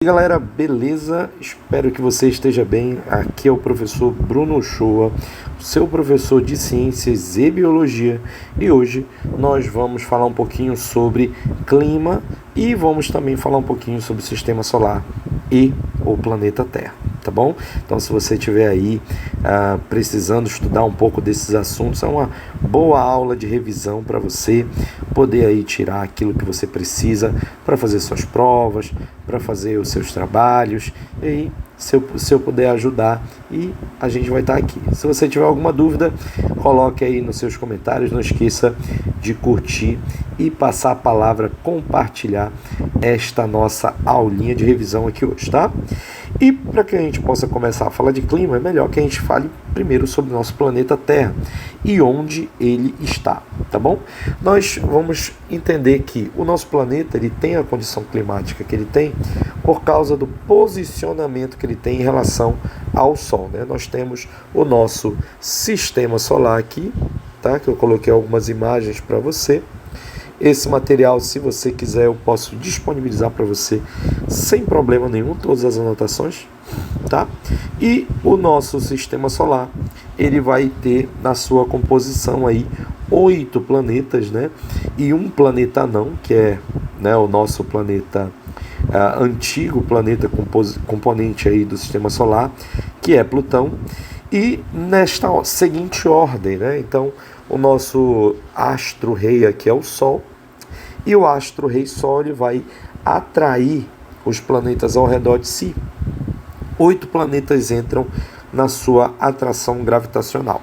E aí, galera, beleza? Espero que você esteja bem. Aqui é o professor Bruno Ochoa, seu professor de Ciências e Biologia, e hoje nós vamos falar um pouquinho sobre clima e vamos também falar um pouquinho sobre o sistema solar e o planeta Terra, tá bom? Então, se você estiver aí precisando estudar um pouco desses assuntos, é uma boa aula de revisão para você poder aí tirar aquilo que você precisa para fazer suas provas, para fazer os seus trabalhos, e aí, se eu puder ajudar, e a gente vai estar aqui. Se você tiver alguma dúvida, coloque aí nos seus comentários, não esqueça de curtir e passar a palavra, compartilhar esta nossa aulinha de revisão aqui hoje, tá? E para que a gente possa começar a falar de clima, é melhor que a gente fale primeiro sobre o nosso planeta Terra e onde ele está, tá bom? Nós vamos entender que o nosso planeta ele tem a condição climática que ele tem por causa do posicionamento que ele tem em relação ao Sol, né? Nós temos o nosso sistema solar aqui, tá? Que eu coloquei algumas imagens para você. Esse material, se você quiser, eu posso disponibilizar para você sem problema nenhum, todas as anotações, tá? E o nosso sistema solar, ele vai ter na sua composição aí 8 planetas, né? E um planeta anão, que é, né, o nosso planeta antigo, planeta componente aí do sistema solar, que é Plutão. E nesta seguinte ordem, né? Então, o nosso astro-rei aqui é o Sol, e o astro-rei Sol ele vai atrair os planetas ao redor de si. 8 planetas entram na sua atração gravitacional,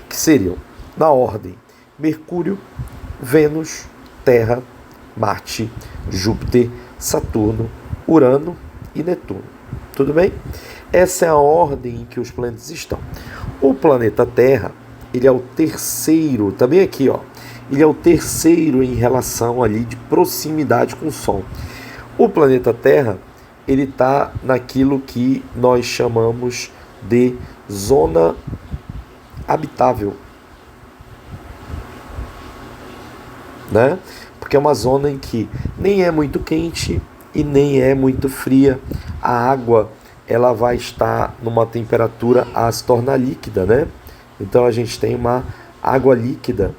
que seriam, na ordem, Mercúrio, Vênus, Terra, Marte, Júpiter, Saturno, Urano e Netuno. Tudo bem? Essa é a ordem em que os planetas estão. O planeta Terra, ele é o terceiro, também aqui, ó, ele é o terceiro em relação ali de proximidade com o Sol. O planeta Terra, ele está naquilo que nós chamamos de zona habitável, né? Porque é uma zona em que nem é muito quente e nem é muito fria. A água, ela vai estar numa temperatura a se tornar líquida, né? Então a gente tem uma água líquida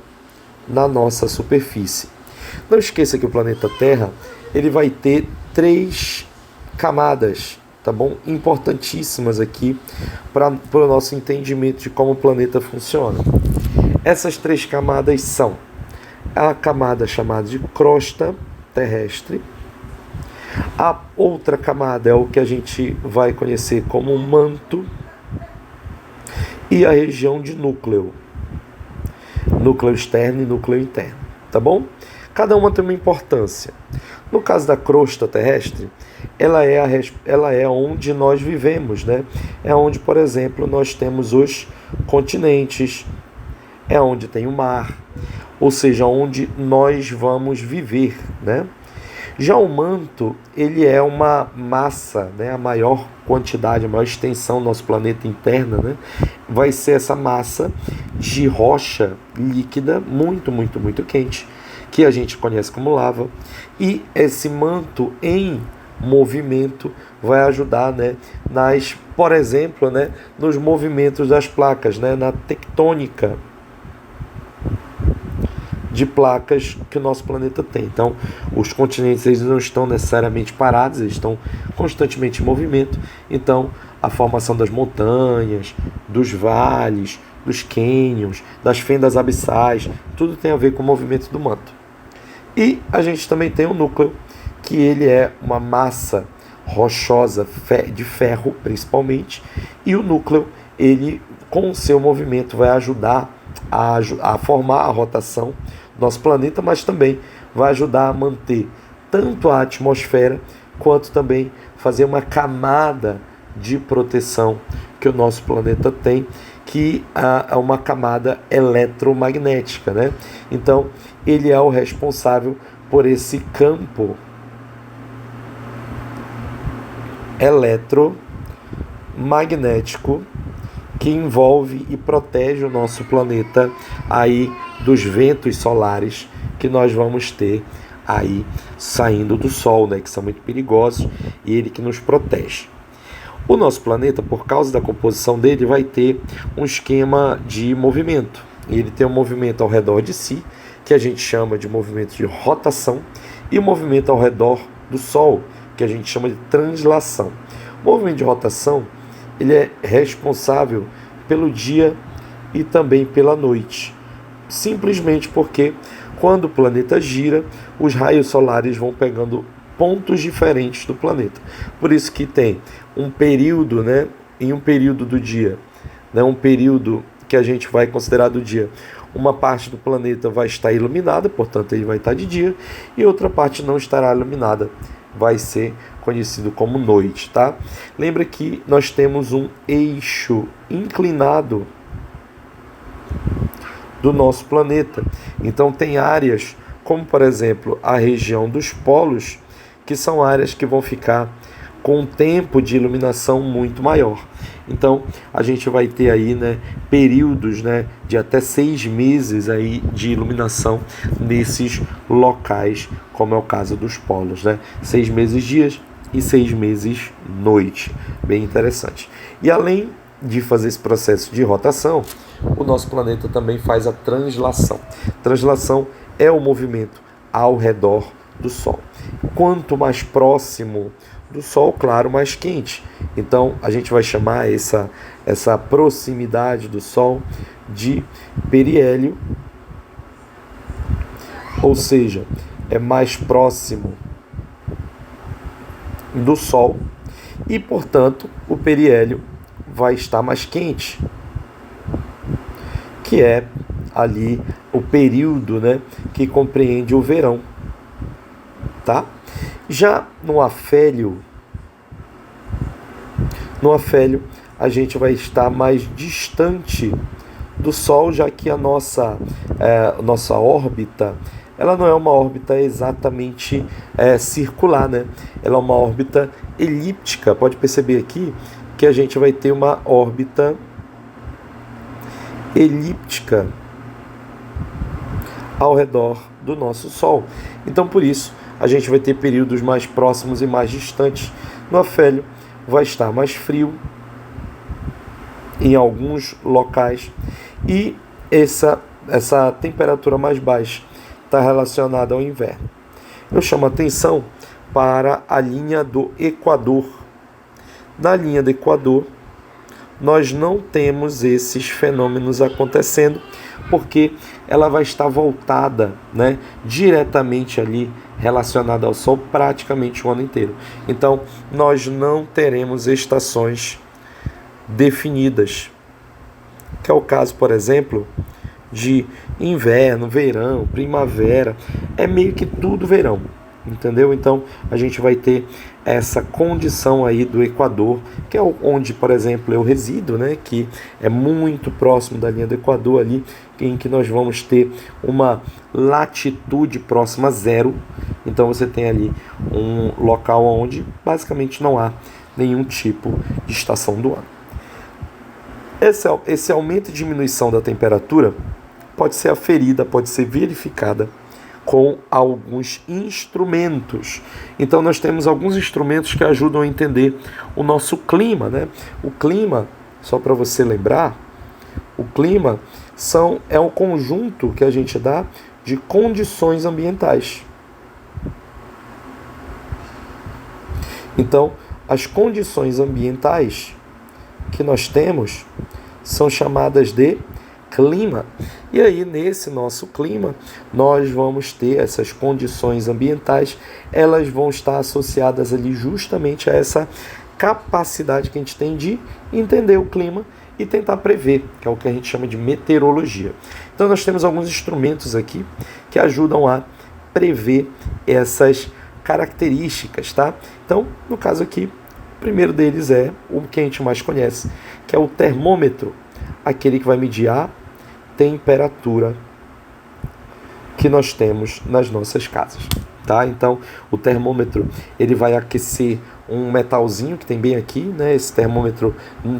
na nossa superfície. Não esqueça que o planeta Terra, ele vai ter 3 camadas, tá bom? Importantíssimas aqui para o nosso entendimento de como o planeta funciona. Essas 3 camadas são a camada chamada de crosta terrestre. A outra camada é o que a gente vai conhecer como manto, e a região de núcleo externo e núcleo interno, tá bom? Cada uma tem uma importância. No caso da crosta terrestre, ela é onde nós vivemos, né? É onde, por exemplo, nós temos os continentes, é onde tem o mar, ou seja, onde nós vamos viver, né? Já o manto, ele é uma massa, né? A maior quantidade, a maior extensão do nosso planeta interna, né? Vai ser essa massa de rocha líquida, muito, muito, muito quente, que a gente conhece como lava. E esse manto em movimento vai ajudar, né? Por exemplo, né? Nos movimentos das placas, né? Na tectônica de placas que o nosso planeta tem. Então, os continentes eles não estão necessariamente parados, eles estão constantemente em movimento. Então, a formação das montanhas, dos vales, dos cânions, das fendas abissais, tudo tem a ver com o movimento do manto. E a gente também tem o núcleo, que ele é uma massa rochosa de ferro, principalmente, e o núcleo, ele, com o seu movimento, vai ajudar a formar a rotação do nosso planeta, mas também vai ajudar a manter tanto a atmosfera, quanto também fazer uma camada de proteção que o nosso planeta tem, que é uma camada eletromagnética, né? Então, ele é o responsável por esse campo eletromagnético que envolve e protege o nosso planeta aí dos ventos solares que nós vamos ter aí saindo do Sol, né, que são muito perigosos, e ele que nos protege. O nosso planeta, por causa da composição dele, vai ter um esquema de movimento. Ele tem um movimento ao redor de si, que a gente chama de movimento de rotação, e o movimento ao redor do Sol, que a gente chama de translação. O movimento de rotação, ele é responsável pelo dia e também pela noite, simplesmente porque quando o planeta gira, os raios solares vão pegando pontos diferentes do planeta. Por isso que tem um período, né, em um período do dia, né, um período que a gente vai considerar do dia, uma parte do planeta vai estar iluminada, portanto ele vai estar de dia, e outra parte não estará iluminada, vai ser conhecido como noite, tá? Lembra que nós temos um eixo inclinado do nosso planeta. Então tem áreas, como por exemplo a região dos polos, que são áreas que vão ficar com um tempo de iluminação muito maior. Então a gente vai ter aí, né, períodos, né, de até 6 meses aí de iluminação nesses locais, como é o caso dos polos, né? 6 meses dias e 6 meses noite. Bem interessante. E além de fazer esse processo de rotação, o nosso planeta também faz a translação. Translação é o movimento ao redor do Sol. Quanto mais próximo do Sol, claro, mais quente. Então, a gente vai chamar essa proximidade do Sol de periélio, ou seja, é mais próximo do Sol e, portanto, o periélio vai estar mais quente, que é ali o período, né, que compreende o verão, tá? Já no afélio a gente vai estar mais distante do Sol, já que a nossa órbita, ela não é uma órbita exatamente circular, né? Ela é uma órbita elíptica. Pode perceber aqui que a gente vai ter uma órbita elíptica ao redor do nosso Sol. Então, por isso, a gente vai ter períodos mais próximos e mais distantes. No afélio vai estar mais frio em alguns locais e essa temperatura mais baixa está relacionada ao inverno. Eu chamo a atenção para a linha do Equador. Na linha do Equador, nós não temos esses fenômenos acontecendo, porque ela vai estar voltada, né, diretamente ali relacionada ao Sol praticamente o ano inteiro. Então, nós não teremos estações definidas, que é o caso, por exemplo, de inverno, verão, primavera, é meio que tudo verão, entendeu? Então a gente vai ter essa condição aí do Equador, que é onde, por exemplo, eu resido, né, que é muito próximo da linha do Equador ali, em que nós vamos ter uma latitude próxima a zero. Então você tem ali um local onde basicamente não há nenhum tipo de estação do ano. Esse aumento e diminuição da temperatura pode ser aferida, pode ser verificada com alguns instrumentos. Então nós temos alguns instrumentos que ajudam a entender o nosso clima, né? O clima, só para você lembrar, o clima é um conjunto que a gente dá de condições ambientais. Então, as condições ambientais que nós temos são chamadas de clima. E aí, nesse nosso clima, nós vamos ter essas condições ambientais, elas vão estar associadas ali justamente a essa capacidade que a gente tem de entender o clima e tentar prever, que é o que a gente chama de meteorologia. Então, nós temos alguns instrumentos aqui que ajudam a prever essas características, tá? Então, no caso aqui, o primeiro deles é o que a gente mais conhece, que é o termômetro, aquele que vai medir a temperatura que nós temos nas nossas casas, tá? Então, o termômetro, ele vai aquecer um metalzinho que tem bem aqui, né? Esse termômetro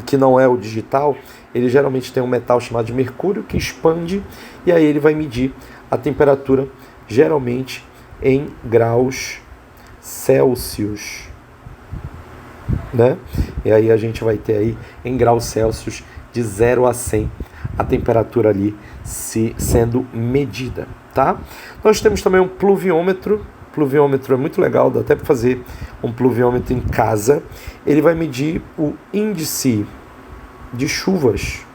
que não é o digital, ele geralmente tem um metal chamado de mercúrio que expande e aí ele vai medir a temperatura, geralmente em graus Celsius, né? E aí a gente vai ter aí em graus Celsius de 0 a 100 a temperatura ali sendo medida, tá? Nós temos também um pluviômetro. Pluviômetro é muito legal, dá até para fazer um pluviômetro em casa. Ele vai medir o índice de chuvas.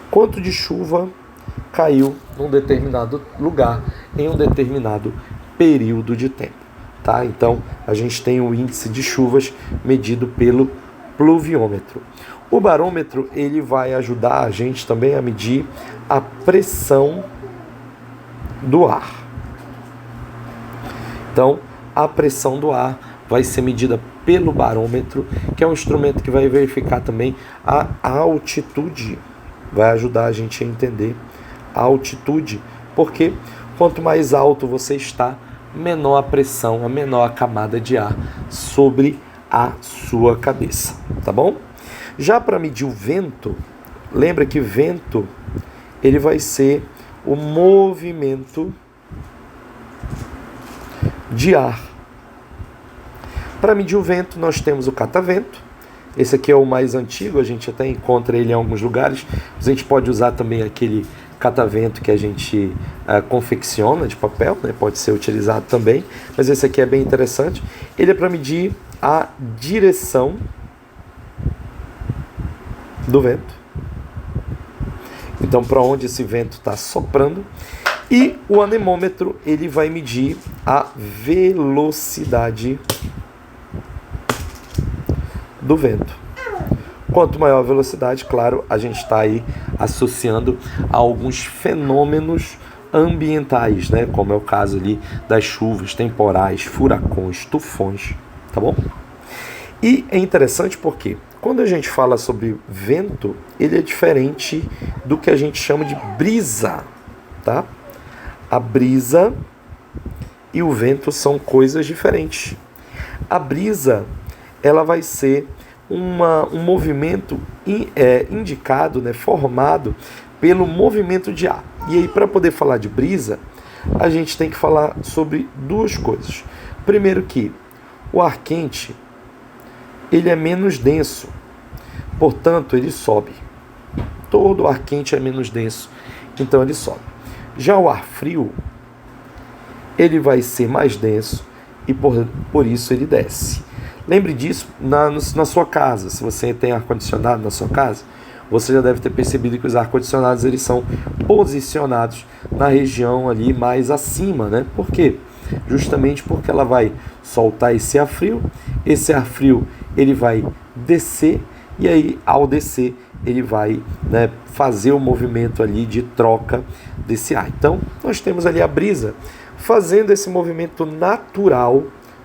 Quanto de chuva caiu num determinado lugar em um determinado período de tempo, tá? Então, a gente tem o índice de chuvas medido pelo pluviômetro. O barômetro, ele vai ajudar a gente também a medir a pressão do ar. Então, a pressão do ar vai ser medida pelo barômetro, que é um instrumento que vai verificar também a altitude. Vai ajudar a gente a entender a altitude, porque quanto mais alto você está, menor a pressão, a menor a camada de ar sobre a sua cabeça, tá bom? Já para medir o vento, lembra que vento ele vai ser o movimento de ar. Para medir o vento, nós temos o catavento. Esse aqui é o mais antigo, a gente até encontra ele em alguns lugares. A gente pode usar também aquele catavento que a gente confecciona de papel, né? Pode ser utilizado também, mas esse aqui é bem interessante. Ele é para medir a direção do vento. Então, para onde esse vento está soprando. E o anemômetro, ele vai medir a velocidade do vento. Quanto maior a velocidade, claro, a gente está aí associando a alguns fenômenos ambientais, né? Como é o caso ali das chuvas, temporais, furacões, tufões, tá bom? E é interessante porque quando a gente fala sobre vento, ele é diferente do que a gente chama de brisa, tá? A brisa e o vento são coisas diferentes. A brisa, ela vai ser um movimento indicado, né, formado pelo movimento de ar. E aí, para poder falar de brisa, a gente tem que falar sobre duas coisas. Primeiro que o ar quente, ele é menos denso, portanto, ele sobe. Todo ar quente é menos denso, então ele sobe. Já o ar frio, ele vai ser mais denso e por isso ele desce. Lembre disso na sua casa. Se você tem ar-condicionado na sua casa, você já deve ter percebido que os ar-condicionados eles são posicionados na região ali mais acima, né? Por quê? Justamente porque ela vai soltar esse ar frio ele vai descer e aí ao descer ele vai, né, fazer o movimento ali de troca desse ar. Então nós temos ali a brisa fazendo esse movimento natural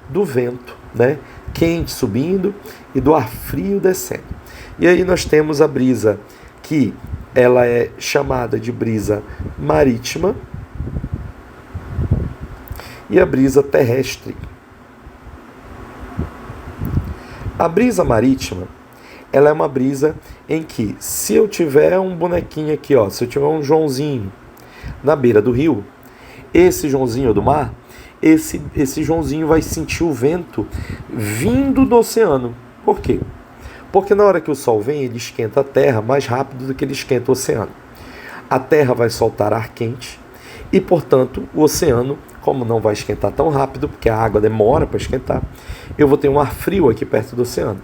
do vento, né, quente subindo e do ar frio descendo. E aí nós temos a brisa que ela é chamada de brisa marítima e a brisa terrestre. A brisa marítima, ela é uma brisa em que, se eu tiver um bonequinho aqui, ó, se eu tiver um Joãozinho na beira do rio, esse Joãozinho do mar, esse Joãozinho vai sentir o vento vindo do oceano. Por quê? Porque na hora que o sol vem, ele esquenta a terra mais rápido do que ele esquenta o oceano. A terra vai soltar ar quente e, portanto, o oceano, como não vai esquentar tão rápido, porque a água demora para esquentar, eu vou ter um ar frio aqui perto do oceano.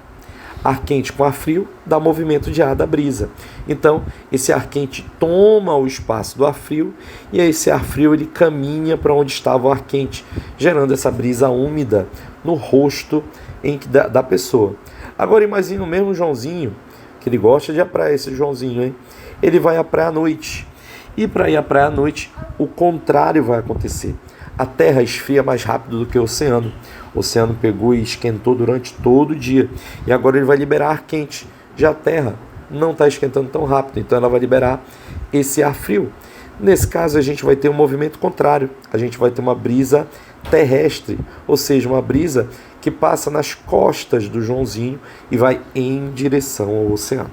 Ar quente com ar frio dá movimento de ar da brisa. Então, esse ar quente toma o espaço do ar frio e esse ar frio ele caminha para onde estava o ar quente, gerando essa brisa úmida no rosto da pessoa. Agora imagine o mesmo Joãozinho, que ele gosta de ir à praia, esse Joãozinho, hein? Ele vai à praia à noite. E para ir à praia à noite, o contrário vai acontecer. A terra esfria mais rápido do que o oceano. O oceano pegou e esquentou durante todo o dia. E agora ele vai liberar ar quente. Já a terra não está esquentando tão rápido, então ela vai liberar esse ar frio. Nesse caso, a gente vai ter um movimento contrário. A gente vai ter uma brisa terrestre, ou seja, uma brisa que passa nas costas do Joãozinho e vai em direção ao oceano.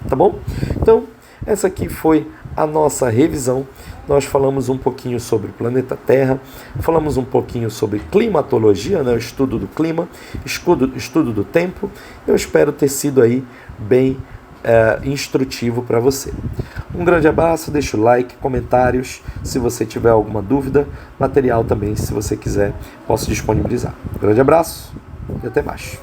Tá bom? Então, essa aqui foi a nossa revisão. Nós falamos um pouquinho sobre o planeta Terra, falamos um pouquinho sobre climatologia, né, o estudo do clima, estudo do tempo. Eu espero ter sido aí bem instrutivo para você. Um grande abraço, deixa o like, comentários, se você tiver alguma dúvida, material também, se você quiser, posso disponibilizar. Um grande abraço e até mais.